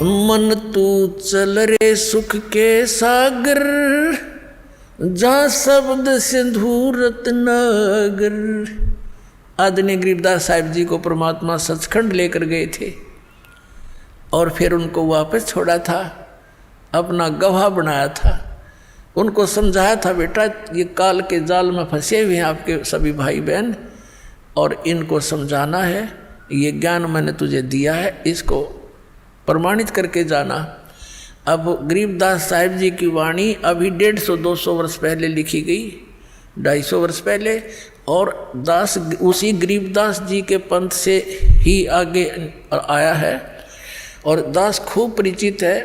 मन तू चल रे सुख के सागर, जा शब्द सिंधु रत्नागर। आदरणीय गरीबदास साहिब जी को परमात्मा सचखंड लेकर गए थे और फिर उनको वापस छोड़ा था, अपना गवाह बनाया था, उनको समझाया था बेटा ये काल के जाल में फंसे हुए हैं आपके सभी भाई बहन, और इनको समझाना है, ये ज्ञान मैंने तुझे दिया है, इसको प्रमाणित करके जाना। अब गरीबदास साहिब जी की वाणी अभी 150-200 वर्ष पहले लिखी गई, 250 वर्ष पहले, और दास उसी गरीबदास जी के पंथ से ही आगे आया है, और दास खूब परिचित है।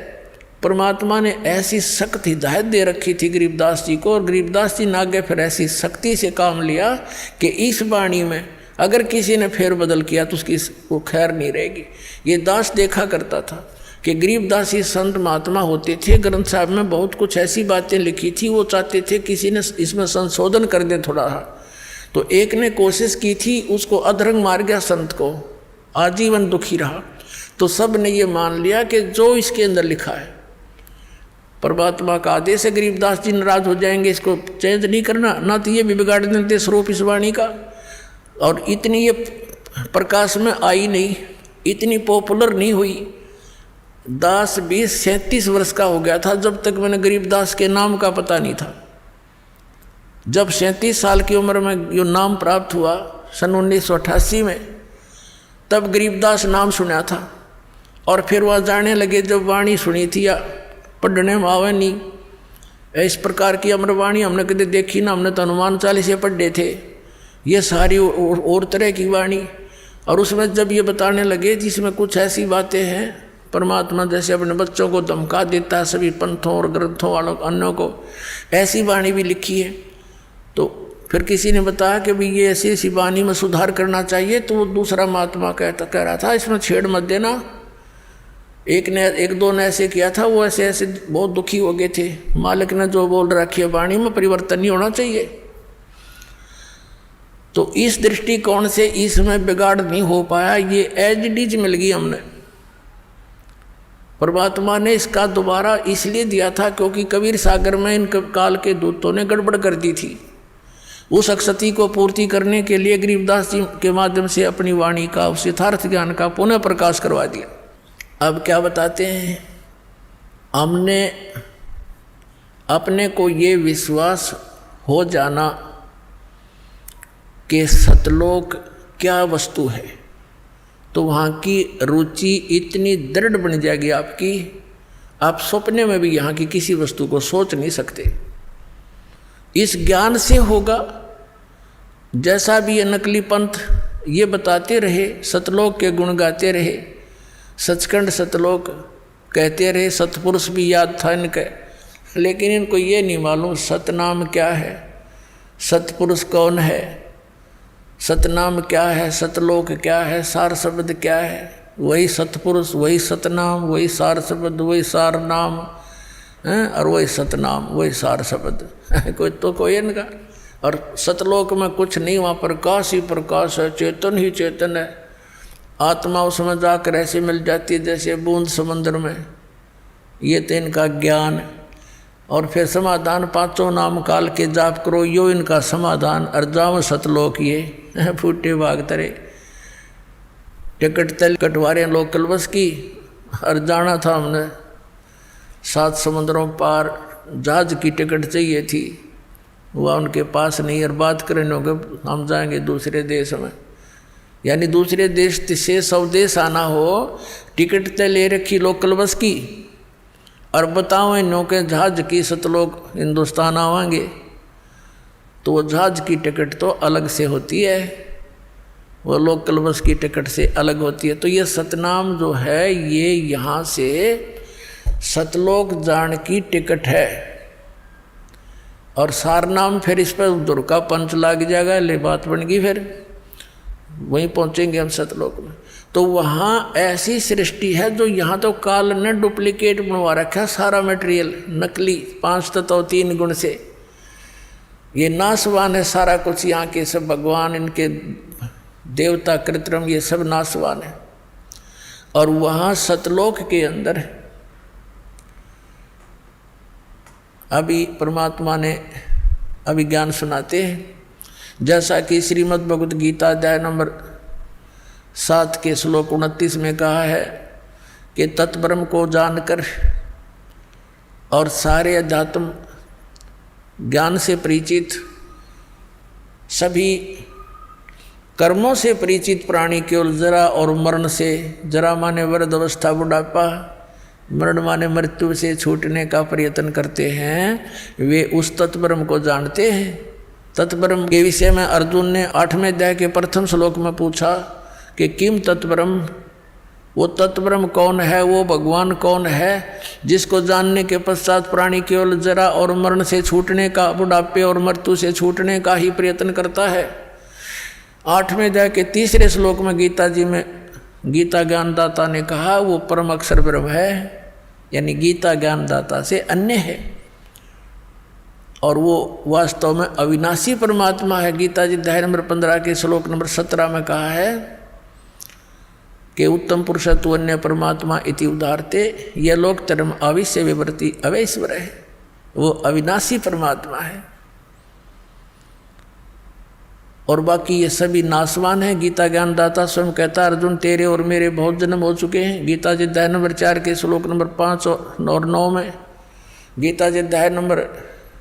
परमात्मा ने ऐसी सख्त हिदायत दे रखी थी गरीबदास जी को, और गरीबदास जी ने आगे फिर ऐसी सख्ती से काम लिया कि इस वाणी में अगर किसी ने फेर बदल किया तो उसकी वो खैर नहीं रहेगी। ये दास देखा करता था कि गरीबदास ही संत महात्मा होते थे, ग्रंथ साहब में बहुत कुछ ऐसी बातें लिखी थी, वो चाहते थे किसी ने इसमें संशोधन कर दे थोड़ा। तो एक ने कोशिश की थी, उसको अधरंग मार गया संत को, आजीवन दुखी रहा। तो सब ने ये मान लिया कि जो इसके अंदर लिखा है परमात्मा का आदेश है, गरीबदास जी नाराज हो जाएंगे, इसको चेंज नहीं करना, ना तो ये भी बिगाड़ देते स्वरूप इस वाणी का। और इतनी ये प्रकाश में आई नहीं, इतनी पॉपुलर नहीं हुई। दास 20-37 वर्ष का हो गया था जब तक मैंने गरीबदास के नाम का पता नहीं था। जब 37 साल की उम्र में ये नाम प्राप्त हुआ सन 1988 में, तब गरीबदास नाम सुना था, और फिर वह जाने लगे जब वाणी सुनी थी या पढ़ने में आवे नहीं। इस प्रकार की अमरवाणी हमने कभी देखी ना, हमने तो हनुमान चालीसे पढ़े थे, ये सारी और तरह की वाणी। और उसमें जब ये बताने लगे जिसमें कुछ ऐसी बातें हैं, परमात्मा जैसे अपने बच्चों को धमका देता है सभी पंथों और ग्रंथों वालों अन्यों को, ऐसी वाणी भी लिखी है। तो फिर किसी ने बताया कि भाई ये ऐसी ऐसी वाणी में सुधार करना चाहिए, तो वो दूसरा महात्मा कह रहा था इसमें छेड़ मत देना। एक दो ने ऐसे किया था, वो ऐसे बहुत दुखी हो गए थे, मालिक ने जो बोल रखी है वाणी में परिवर्तन नहीं होना चाहिए। तो इस दृष्टिकोण से इसमें बिगाड़ नहीं हो पाया, ये एज इट इज मिल गई हमने। परमात्मा ने इसका दोबारा इसलिए दिया था क्योंकि कबीर सागर में इन काल के दूतों ने गड़बड़ कर दी थी। उस अक्षति को पूर्ति करने के लिए गरीबदास जी के माध्यम से अपनी वाणी का, उस यथार्थ ज्ञान का पुनः प्रकाश करवा दिया। अब क्या बताते हैं, हमने अपने को ये विश्वास हो जाना कि सतलोक क्या वस्तु है, तो वहाँ की रुचि इतनी दृढ़ बन जाएगी आपकी, आप सपने में भी यहाँ की किसी वस्तु को सोच नहीं सकते। इस ज्ञान से होगा। जैसा भी ये नकली पंथ ये बताते रहे, सतलोक के गुण गाते रहे, सचखंड सतलोक कहते रहे, सतपुरुष भी याद था इनके, लेकिन इनको ये नहीं मालूम सतनाम क्या है, सतपुरुष कौन है, सतनाम क्या है, सतलोक क्या है, सार शब्द क्या है। वही सतपुरुष, वही सतनाम, वही सार शब्द, वही सार नाम, और वही सतनाम, वही सार शब्द कोई इनका। और सतलोक में कुछ नहीं, वहाँ प्रकाश ही प्रकाश है, चेतन ही चेतन है। आत्मा उसमें जाकर ऐसे मिल जाती है जैसे बूंद समंदर में। ये तो इनका ज्ञान। और फिर समाधान, पांचों नाम काल के जाप करो, यो इनका समाधान। और जाओ सतलोक ये फूटे भाग तरे, टिकट तल कटवारे लोग कलबस की। और जाना था हमने 7 समुद्रों पार, जहाज की टिकट चाहिए थी, वह उनके पास नहीं। और बात करें हम जाएंगे दूसरे देश में, यानी दूसरे देश से स्वदेश आना हो, टिकट तय ले रखी लोकल बस की, और बताओ इन के जहाज की सतलोक हिंदुस्तान आवांगे, तो वो जहाज की टिकट तो अलग से होती है, वो लोकल बस की टिकट से अलग होती है। तो ये सतनाम जो है ये यहाँ से सतलोक जान की टिकट है। और सारनाम फिर इस पर उधर का पंच लग जाएगा, ले बात बन गई, फिर वहीं पहुँचेंगे हम सतलोक में। तो वहाँ ऐसी सृष्टि है जो यहाँ तो काल ने डुप्लीकेट बनवा रखा, सारा मटेरियल नकली, 5 तत्व 3 गुण से ये नाशवान है सारा कुछ। यहाँ के सब भगवान, इनके देवता कृत्रिम, ये सब नाशवान है। और वहाँ सतलोक के अंदर अभी परमात्मा ने अभिज्ञान सुनाते हैं, जैसा कि श्रीमद् भगवद गीता अध्याय नंबर 7 के श्लोक 29 में कहा है कि तत्ब्रह्म को जानकर और सारे अध्यात्म ज्ञान से परिचित, सभी कर्मों से परिचित प्राणी केवल जरा और मरण से, जरा माने वृद्ध अवस्था बुढ़ापा, मरण माने मृत्यु से छूटने का प्रयत्न करते हैं, वे उस तत्ब्रह्म को जानते हैं। तत्ब्रह्म के विषय में अर्जुन ने 8वें अध्याय के प्रथम श्लोक में पूछा कि किम तत्ब्रह्म, वो तत्ब्रह्म कौन है, वो भगवान कौन है जिसको जानने के पश्चात प्राणी केवल जरा और मरण से छूटने का, बुढ़ापे और मृत्यु से छूटने का ही प्रयत्न करता है। 8वें अध्याय के 3रे श्लोक में गीता जी में गीता ज्ञानदाता ने कहा वो परम अक्षर ब्रह्म है, यानी गीता ज्ञानदाता से अन्य है और वो वास्तव में अविनाशी परमात्मा है। गीता जी अध्याय नंबर 15 के श्लोक नंबर 17 में कहा है कि उत्तम पुरुषत्व अन्य परमात्मा इति उदाहरते, यह लोक तरम अविश्य विवर्ती अवैश्वर है, वो अविनाशी परमात्मा है और बाकी ये सभी नाशवान है। गीता ज्ञानदाता स्वयं कहता है अर्जुन तेरे और मेरे बहुत जन्म हो चुके हैं। गीता जी अध्याय नंबर 4 के श्लोक नंबर 5 और 9 में, गीता जी अध्याय नंबर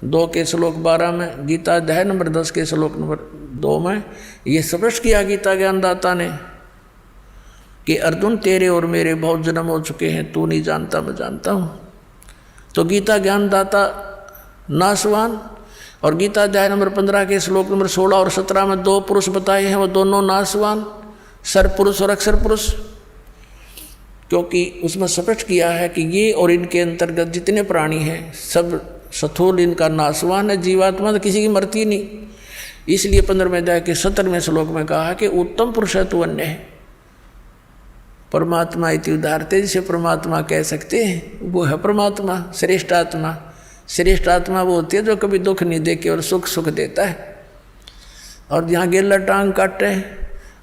2 के श्लोक 12 में, गीता अध्याय नंबर 10 के श्लोक नंबर 2 में ये स्पष्ट किया गीता ज्ञानदाता ने कि अर्जुन तेरे और मेरे बहुत जन्म हो चुके हैं, तू नहीं जानता मैं जानता हूँ। तो गीता ज्ञानदाता नाशवान, और गीता अध्याय नंबर 15 के श्लोक नंबर 16 और 17 में 2 पुरुष बताए हैं, वो दोनों नाशवान, सर पुरुष और अक्षर पुरुष, क्योंकि उसमें स्पष्ट किया है कि ये और इनके अंतर्गत जितने प्राणी हैं सब स्थूल इनका नाशवान है, जीवात्मा तो किसी की मरती नहीं। इसलिए 15वें अध्याय के 17वें श्लोक में कहा कि उत्तम पुरुषत्व अन्य है परमात्मा इति उदाहरते, जिसे परमात्मा कह सकते हैं वो है परमात्मा, श्रेष्ठ आत्मा। श्रेष्ठ आत्मा वो होती है जो कभी दुख नहीं दे के और सुख सुख देता है, और जहाँ गेला टांग काटे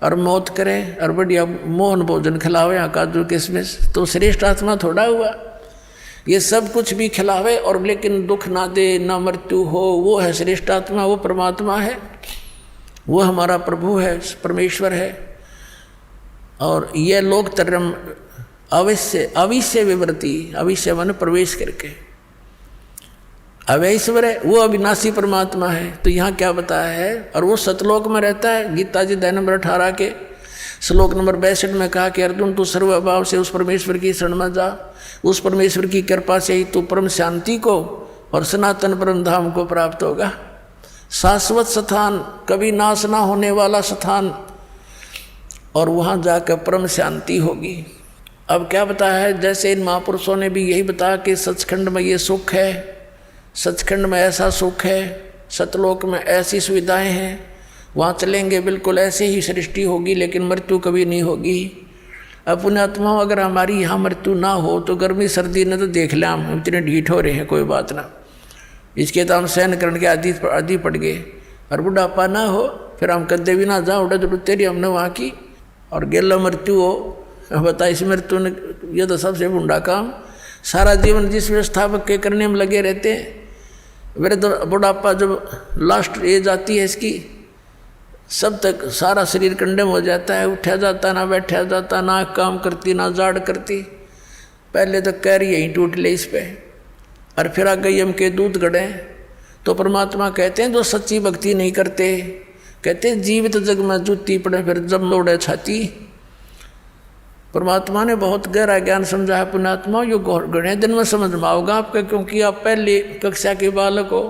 और मौत करे और बढ़िया मोहन भोजन खिलावे यहाँ काजू किशमिश, तो श्रेष्ठ आत्मा थोड़ा हुआ। ये सब कुछ भी खिलावे और लेकिन दुख ना दे, ना मृत्यु हो, वो है श्रेष्ठ आत्मा, वो परमात्मा है, वो हमारा प्रभु है, परमेश्वर है। और यह लोक तरम अविश्य विवृत्ति, अविश्य मन प्रवेश करके, अवैश्वर है, वो अविनाशी परमात्मा है। तो यहाँ क्या बताया है, और वो सतलोक में रहता है। गीता जी अध्याय नंबर 18 के श्लोक नंबर 62 में कहा कि अर्जुन तू सर्वभाव से उस परमेश्वर की शरण में जा, उस परमेश्वर की कृपा से ही तू परम शांति को और सनातन परम धाम को प्राप्त होगा। शाश्वत स्थान, कभी नाश ना होने वाला स्थान, और वहाँ जाकर परम शांति होगी। अब क्या बताया है, जैसे इन महापुरुषों ने भी यही बताया कि सचखंड में ये सुख है, सचखंड में ऐसा सुख है, सतलोक में ऐसी सुविधाएं हैं, वहाँ चलेंगे बिल्कुल ऐसे ही सृष्टि होगी, लेकिन मृत्यु कभी नहीं होगी। अब पुण्यात्मा अगर हमारी यहाँ मृत्यु ना हो तो गर्मी सर्दी ने तो देख लिया, हम इतने ढीठ हो रहे हैं, कोई बात ना, इसके तो हम सहन करने के आदि पड़ गए। और बुढ़ापा ना हो फिर हम कदे भी ना जाओ, उड़ा तो तेरी हमने वहाँ की, और गेला मृत्यु हो, बता इस मृत्यु ने, ये तो सबसे बुढ़ा काम। सारा जीवन जिस व्यवस्थापक के करने में लगे रहते हैं, वृद्ध बुढ़ापा जब लास्ट एज आती है इसकी, सब तक सारा शरीर कंडम हो जाता है, उठा जाता ना बैठा जाता, ना काम करती ना जाड़ करती, पहले तो कह रही यहीं टूट ले इस पे, और फिर आ गई हम के दूध गड़े। तो परमात्मा कहते हैं जो सच्ची भक्ति नहीं करते, कहते हैं जीवित जग में जूती पड़े फिर जब लोड़े छाती। परमात्मा ने बहुत गहरा ज्ञान समझा है पुण्यात्मा, यो घने दिन में समझ में आओगा आपका, क्योंकि आप पहले कक्षा के बालक हो,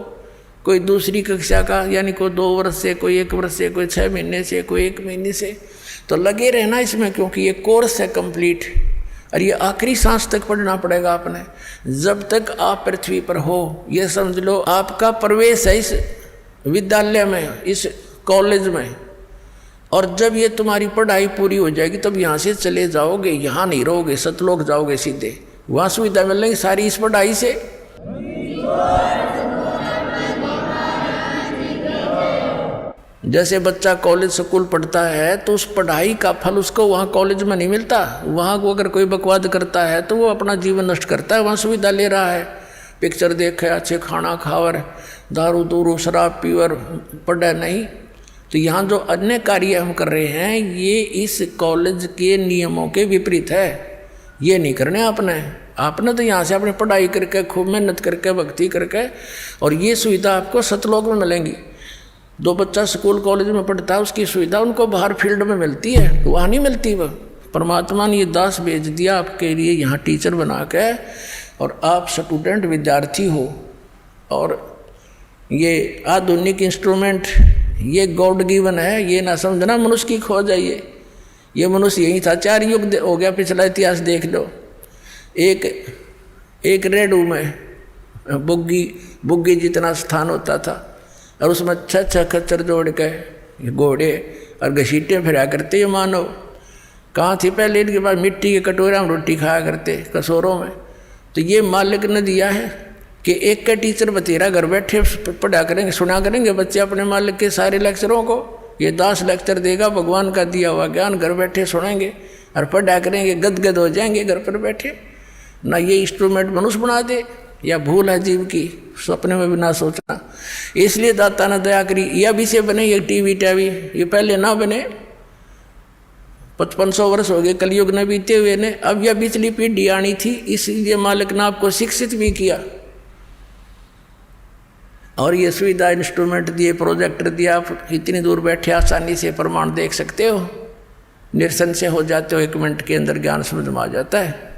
कोई दूसरी कक्षा का, यानी कोई 2 वर्ष से, कोई 1 वर्ष से, कोई 6 महीने से, कोई 1 महीने से, तो लगे रहना इसमें, क्योंकि ये कोर्स है कंप्लीट, और ये आखिरी सांस तक पढ़ना पड़ेगा आपने, जब तक आप पृथ्वी पर हो। ये समझ लो आपका प्रवेश है इस विद्यालय में, इस कॉलेज में, और जब ये तुम्हारी पढ़ाई पूरी हो जाएगी तब यहाँ से चले जाओगे, यहाँ नहीं रहोगे, सतलोक जाओगे सीधे, वहाँ सुविधा मिलेगी सारी इस पढ़ाई से। जैसे बच्चा कॉलेज स्कूल पढ़ता है तो उस पढ़ाई का फल उसको वहाँ कॉलेज में नहीं मिलता। वहाँ को अगर कोई बकवाद करता है तो वो अपना जीवन नष्ट करता है। वहाँ सुविधा ले रहा है, पिक्चर देखे, अच्छे खाना खावर, दारू दूरू शराब पीवर, पढ़े नहीं। तो यहाँ जो अन्य कार्य हम कर रहे हैं ये इस कॉलेज के नियमों के विपरीत है। ये नहीं करने आपने तो यहाँ से अपनी पढ़ाई करके खूब मेहनत करके भक्ति करके, और ये सुविधा आपको सतलोक में मिलेंगी। दो बच्चा स्कूल कॉलेज में पढ़ता है उसकी सुविधा उनको बाहर फील्ड में मिलती है, वहाँ नहीं मिलती। वह परमात्मा ने ये दास भेज दिया आपके लिए यहाँ टीचर बना के, और आप स्टूडेंट विद्यार्थी हो। और ये आधुनिक इंस्ट्रूमेंट ये गॉड गिवन है, ये ना समझना मनुष्य की खोज है। ये मनुष्य यही था, 4 युग हो गया, पिछला इतिहास देख लो। एक रेडू में बुग्गी जितना स्थान होता था, और उसमें 6 खच्चर जोड़ के घोड़े और घसीटे फिरा करते ये मानव। कहाँ थी पहले? इनके पास मिट्टी के कटोरा में रोटी खाया करते, कसोरों में। तो ये मालिक ने दिया है कि एक का टीचर बतेरा घर बैठे पढ़ा करेंगे, सुना करेंगे बच्चे अपने मालिक के सारे लेक्चरों को। ये 10 लेक्चर देगा, भगवान का दिया हुआ ज्ञान घर बैठे सुनेंगे और पढ़ा करेंगे, गदगद हो जाएंगे घर पर बैठे। ना ये इंस्ट्रूमेंट मनुष्य बना दे, या भूल है जीव की, सपने में भी ना सोचना। इसलिए दाता ने दया करी, यह भी से बने ये टीवी टावी, ये पहले ना बने। 5500 वर्ष हो गए कलयुग ने बीते हुए ने, अब यह पिछली पीढ़ी आनी थी, इसलिए मालिक ने आपको शिक्षित भी किया। और ये सुविधा इंस्ट्रूमेंट दिए, प्रोजेक्टर दिया, आप इतनी दूर बैठे आसानी से प्रमाण देख सकते हो, निरसन से हो जाते हो, 1 मिनट के अंदर ज्ञान समझ में आ जाता है।